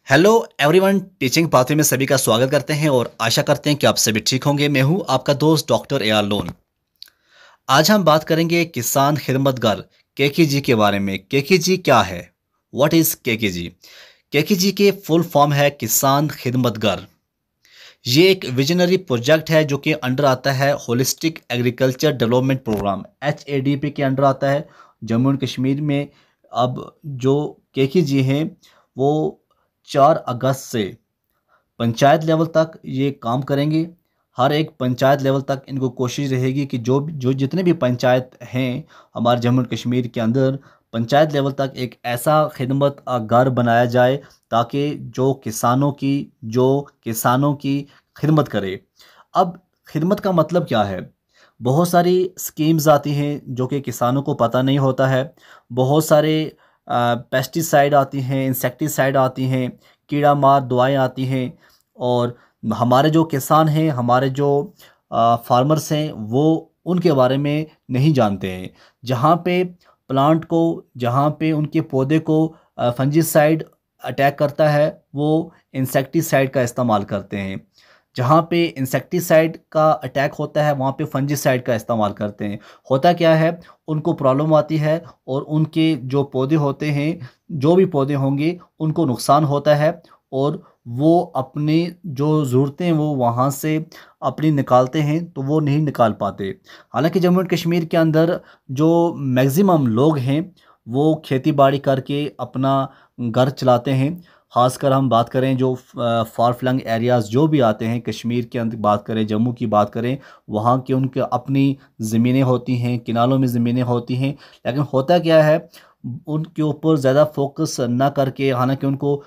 Hello everyone, teaching pathway में सभी का स्वागत करते हैं और आशा करते हैं कि आप सभी ठीक होंगे। मैं हूं आपका दोस्त डॉक्टर ए आर लोन। आज हम बात करेंगे किसान खिदमतगर केकेजी के बारे में। केकेजी क्या है? What is KKG? केकेजी के फुल फॉर्म है किसान खिदमतगर। ये एक विजनरी प्रोजेक्ट है जो कि अंडर आता है holistic agriculture development programme, HADP के अंडर आता है जम्मू एंड कश्मीर में। अब जो केकेजी हैं वो 4 अगस्त से पंचायत लेवल तक ये काम करेंगे। हर एक पंचायत लेवल तक इनको कोशिश रहेगी कि जो जितने भी पंचायत हैं हमारे जम्मू एंड कश्मीर के अंदर, पंचायत लेवल तक एक ऐसा खिदमत घर बनाया जाए ताकि जो किसानों की खिदमत करे। अब खिदमत का मतलब क्या है? बहुत सारी स्कीम्स आती हैं जो कि किसानों को पता नहीं होता है। बहुत सारे पेस्टिसाइड आती हैं, इंसेक्टिसाइड आती हैं, कीड़ा मार दवाएँ आती हैं। और हमारे जो किसान हैं, हमारे जो फार्मर्स हैं, वो उनके बारे में नहीं जानते हैं। जहाँ पे उनके पौधे को फंजीसाइड अटैक करता है, वो इंसेक्टिसाइड का इस्तेमाल करते हैं। जहाँ पे इंसेक्टिसाइड का अटैक होता है वहाँ पे फंजीसाइड का इस्तेमाल करते हैं। होता क्या है, उनको प्रॉब्लम आती है और उनके जो पौधे होते हैं, जो भी पौधे होंगे, उनको नुकसान होता है और वो अपनी जो ज़रूरतें वो वहाँ से अपनी निकालते हैं तो वो नहीं निकाल पाते। हालांकि जम्मू एंड कश्मीर के अंदर जो मैक्सिमम लोग हैं वो खेती बाड़ी करके अपना घर चलाते हैं। ख़ासकर हम बात करें जो फार फ्लंग एरियाज़ जो भी आते हैं कश्मीर के अंदर, बात करें जम्मू की बात करें, वहाँ की उनके अपनी ज़मीनें होती हैं, किनालों में ज़मीनें होती हैं। लेकिन होता क्या है, उनके ऊपर ज़्यादा फोकस ना करके, हालांकि उनको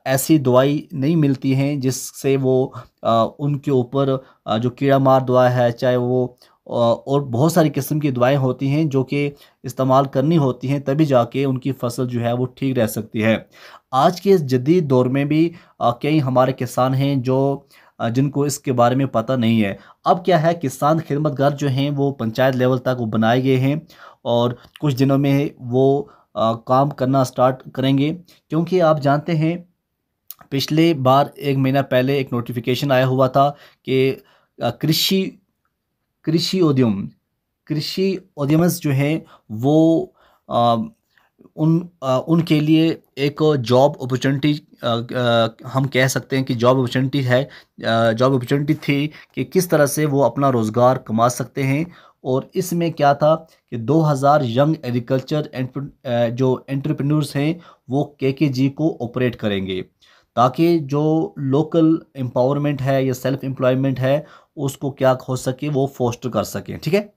ऐसी दवाई नहीं मिलती हैं जिससे वो उनके ऊपर जो कीड़ा मार दवा है, चाहे वो और बहुत सारी किस्म की दवाएं होती हैं जो कि इस्तेमाल करनी होती हैं, तभी जाके उनकी फसल जो है वो ठीक रह सकती है। आज के इस जदीद दौर में भी कई हमारे किसान हैं जो जिनको इसके बारे में पता नहीं है। अब क्या है, किसान खिदमतगर जो हैं वो पंचायत लेवल तक वो बनाए गए हैं और कुछ दिनों में वो काम करना स्टार्ट करेंगे। क्योंकि आप जानते हैं पिछले बार 1 महीना पहले एक नोटिफिकेशन आया हुआ था कि कृषि कृषि उद्यम कृषि उद्यमस जो हैं वो अ, उनके लिए एक जॉब अपॉर्चुनिटी, हम कह सकते हैं कि जॉब अपॉर्चुनिटी है। जॉब अपॉर्चुनिटी थी कि किस तरह से वो अपना रोज़गार कमा सकते हैं। और इसमें क्या था कि 2000 यंग एग्रीकल्चर जो एंटरप्रेन्योर्स हैं वो केकेजी को ऑपरेट करेंगे, ताकि जो लोकल एम्पावरमेंट है या सेल्फ एम्प्लॉयमेंट है उसको क्या हो सके, वो फोस्टर कर सकें। ठीक है।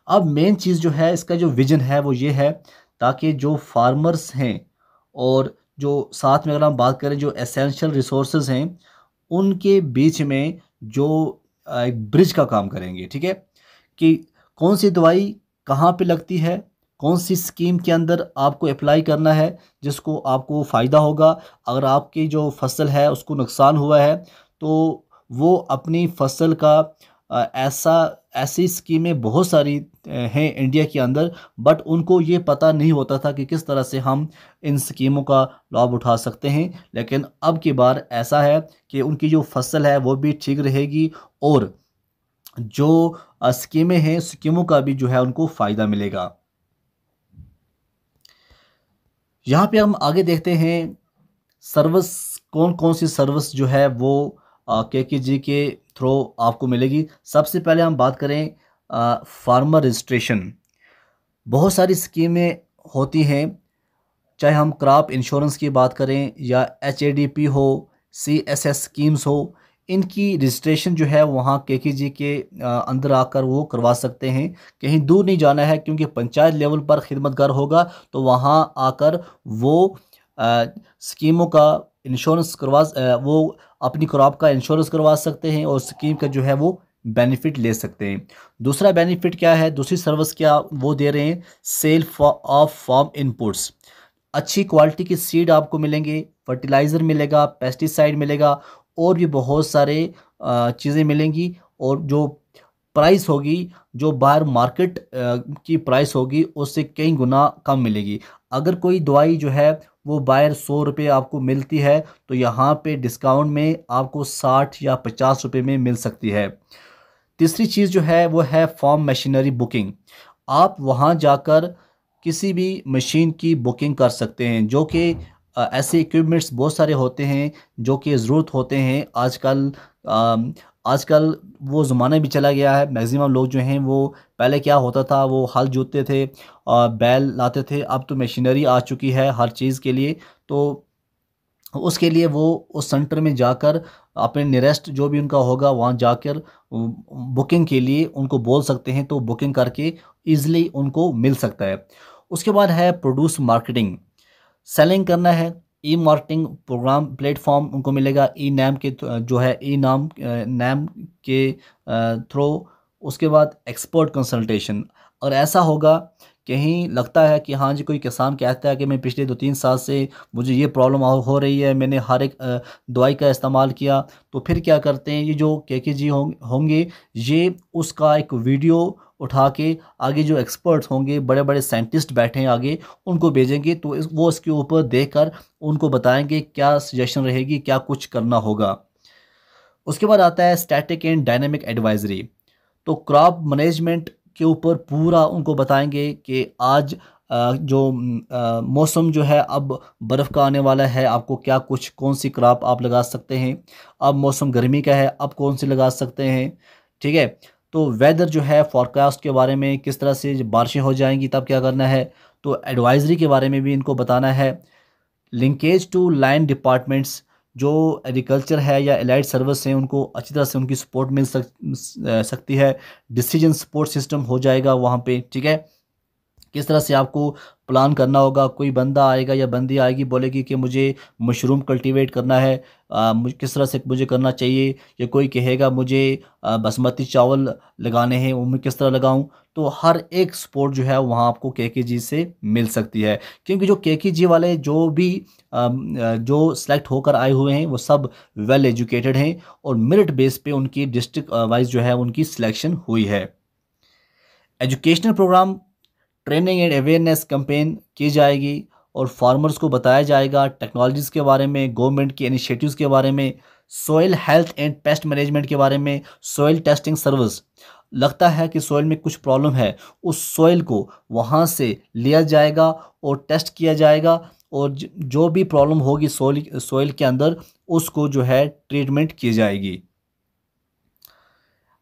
अब मेन चीज़ जो है, इसका जो विजन है वो ये है, ताकि जो फार्मर्स हैं और जो साथ में अगर हम बात करें जो एसेंशियल रिसोर्सेज हैं, उनके बीच में जो एक ब्रिज का काम करेंगे। ठीक है, कि कौन सी दवाई कहाँ पे लगती है, कौन सी स्कीम के अंदर आपको अप्लाई करना है जिसको आपको फ़ायदा होगा। अगर आपकी जो फसल है उसको नुकसान हुआ है तो वो अपनी फसल का ऐसी स्कीमें बहुत सारी हैं इंडिया के अंदर, बट उनको ये पता नहीं होता था कि किस तरह से हम इन स्कीमों का लाभ उठा सकते हैं। लेकिन अब की बार ऐसा है कि उनकी जो फसल है वो भी ठीक रहेगी और जो स्कीमें हैं, स्कीमों का भी जो है उनको फ़ायदा मिलेगा। यहाँ पे हम आगे देखते हैं सर्विस, कौन कौन सी सर्विस जो है वो केकेजी के थ्रू आपको मिलेगी। सबसे पहले हम बात करें फार्मर रजिस्ट्रेशन। बहुत सारी स्कीमें होती हैं, चाहे हम क्रॉप इंश्योरेंस की बात करें या HADP हो, CSS स्कीम्स हो, इनकी रजिस्ट्रेशन जो है वहाँ केकेजी के अंदर आकर वो करवा सकते हैं। कहीं दूर नहीं जाना है, क्योंकि पंचायत लेवल पर खिदमतगर होगा तो वहाँ आकर वो स्कीमों का इंश्योरेंस वो अपनी क्रॉप का इंश्योरेंस करवा सकते हैं और स्कीम का जो है वो बेनिफिट ले सकते हैं। दूसरा बेनिफिट क्या है, दूसरी सर्विस क्या वो दे रहे हैं, सेल ऑफ फार्म इनपुट्स। अच्छी क्वालिटी की सीड आपको मिलेंगे, फर्टिलाइज़र मिलेगा, पेस्टिसाइड मिलेगा और भी बहुत सारे चीज़ें मिलेंगी। और जो प्राइस होगी, जो बाहर मार्केट की प्राइस होगी उससे कई गुना कम मिलेगी। अगर कोई दवाई जो है वो बाहर 100 रुपये आपको मिलती है, तो यहाँ पे डिस्काउंट में आपको 60 या 50 रुपये में मिल सकती है। तीसरी चीज़ जो है वो है फार्म मशीनरी बुकिंग। आप वहाँ जाकर किसी भी मशीन की बुकिंग कर सकते हैं, जो कि ऐसे इक्विपमेंट्स बहुत सारे होते हैं जो कि ज़रूरत होते हैं आजकल। आजकल वो ज़माना भी चला गया है, मैक्सिमम लोग जो हैं वो, पहले क्या होता था वो हल जोतते थे और बैल लाते थे, अब तो मशीनरी आ चुकी है हर चीज़ के लिए। तो उसके लिए वो उस सेंटर में जाकर अपने नियरेस्ट जो भी उनका होगा वहाँ जाकर बुकिंग के लिए उनको बोल सकते हैं, तो बुकिंग करके ईज़िली उनको मिल सकता है। उसके बाद है प्रोड्यूस मार्केटिंग, सेलिंग करना है। ई मार्केटिंग प्रोग्राम प्लेटफॉर्म उनको मिलेगा ई नाम के जो है ई नाम नाम के थ्रू। उसके बाद एक्सपर्ट कंसल्टेशन, और ऐसा होगा कहीं लगता है कि हाँ जी, कोई किसान कहता है कि मैं पिछले 2-3 साल से मुझे ये प्रॉब्लम हो रही है, मैंने हर एक दवाई का इस्तेमाल किया, तो फिर क्या करते हैं ये जो केकेजी होंगे, ये उसका एक वीडियो उठा के आगे जो एक्सपर्ट्स होंगे, बड़े बड़े साइंटिस्ट बैठे हैं आगे, उनको भेजेंगे, तो वो इसके ऊपर देखकर उनको बताएंगे क्या सजेशन रहेगी, क्या कुछ करना होगा। उसके बाद आता है स्टैटिक एंड डायनेमिक एडवाइजरी, तो क्रॉप मैनेजमेंट के ऊपर पूरा उनको बताएंगे कि आज जो मौसम जो है अब बर्फ़ का आने वाला है, आपको क्या कुछ कौन सी क्रॉप आप लगा सकते हैं। अब मौसम गर्मी का है, अब कौन सी लगा सकते हैं, ठीक है। तो वेदर जो है फोरकास्ट के बारे में, किस तरह से जब बारिशें हो जाएंगी तब क्या करना है, तो एडवाइजरी के बारे में भी इनको बताना है। लिंकेज टू लाइन डिपार्टमेंट्स, जो एग्रीकल्चर है या एलाइड सर्विस हैं, उनको अच्छी तरह से उनकी सपोर्ट मिल सकती है। डिसीजन सपोर्ट सिस्टम हो जाएगा वहाँ पे, ठीक है। किस तरह से आपको प्लान करना होगा, कोई बंदा आएगा या बंदी आएगी बोलेगी कि मुझे मशरूम कल्टीवेट करना है, किस तरह से मुझे करना चाहिए, या कोई कहेगा मुझे बासमती चावल लगाने हैं, वो मैं किस तरह लगाऊं। तो हर एक सपोर्ट जो है वहाँ आपको केकेजी से मिल सकती है, क्योंकि जो केकेजी वाले जो भी जो सेलेक्ट होकर आए हुए हैं वो सब वेल एजुकेटेड हैं, और मेरिट बेस पे उनकी डिस्ट्रिक्ट वाइज जो है उनकी सिलेक्शन हुई है। Educational programme, training and awareness campaign की जाएगी, और फार्मर्स को बताया जाएगा टेक्नोलॉजीज़ के बारे में, गवर्नमेंट के इनिशिएटिव्स के बारे में, soil health and pest management के बारे में, सॉइल टेस्टिंग सर्विस। लगता है कि सॉइल में कुछ प्रॉब्लम है, उस सॉइल को वहाँ से लिया जाएगा और टेस्ट किया जाएगा, और जो भी प्रॉब्लम होगी सॉइल के अंदर, उसको जो है ट्रीटमेंट की जाएगी।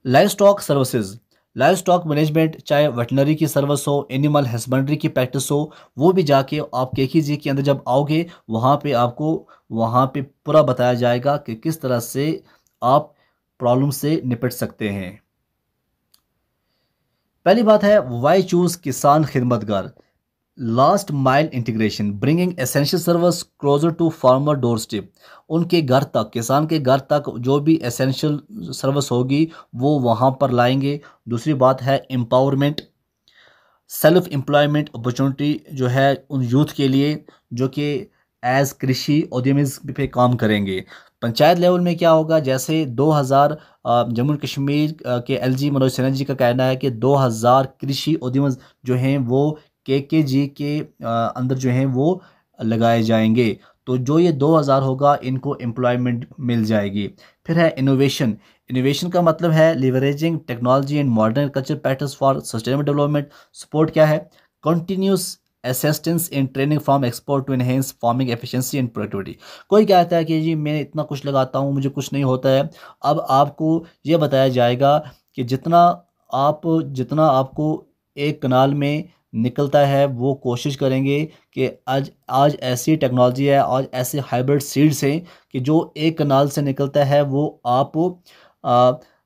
Live stock services, live stock management, चाहे वेटनरी की सर्विस हो, एनिमल हस्बेंड्री की प्रैक्टिस हो, वो भी जाके आप केकेजी के अंदर जब आओगे वहाँ पे आपको वहाँ पे पूरा बताया जाएगा कि किस तरह से आप प्रॉब्लम से निपट सकते हैं। पहली बात है why choose Kisan Khidmatgar, last mile integration, bringing essential service closer to farmer door step. उनके घर तक, किसान के घर तक जो भी एसेंशियल सर्विस होगी वो वहाँ पर लाएंगे। दूसरी बात है एम्पावरमेंट, सेल्फ एम्प्लॉयमेंट अपॉर्चुनिटी जो है उन यूथ के लिए जो कि एज कृषि उद्यमी पे काम करेंगे। पंचायत लेवल में क्या होगा, जैसे 2000 जम्मू कश्मीर के एलजी मनोज सिन्हा जी का कहना है कि 2000 कृषि उद्यम जो हैं वो केकेजी के अंदर जो हैं वो लगाए जाएंगे। तो जो ये 2000 होगा इनको एम्प्लॉयमेंट मिल जाएगी। फिर है इनोवेशन, इनोवेशन का मतलब है leveraging technology and modern culture patterns for sustainable development. Support क्या है, continuous assistance in training from expert to enhance farming efficiency and productivity. कोई कहता है कि जी मैं इतना कुछ लगाता हूँ मुझे कुछ नहीं होता है, अब आपको ये बताया जाएगा कि जितना आपको एक कनाल में निकलता है वो कोशिश करेंगे कि आज आज ऐसी टेक्नोलॉजी है, आज ऐसे हाइब्रिड सीड्स हैं कि जो एक कनाल से निकलता है वो आप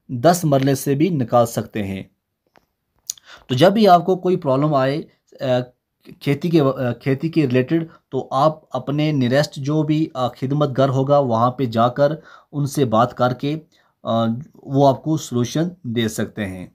10 मरले से भी निकाल सकते हैं। तो जब भी आपको कोई प्रॉब्लम आए खेती के रिलेटेड, तो आप अपने नियरेस्ट जो भी खिदमतगर होगा वहाँ पे जाकर उनसे बात करके वो आपको सलूशन दे सकते हैं।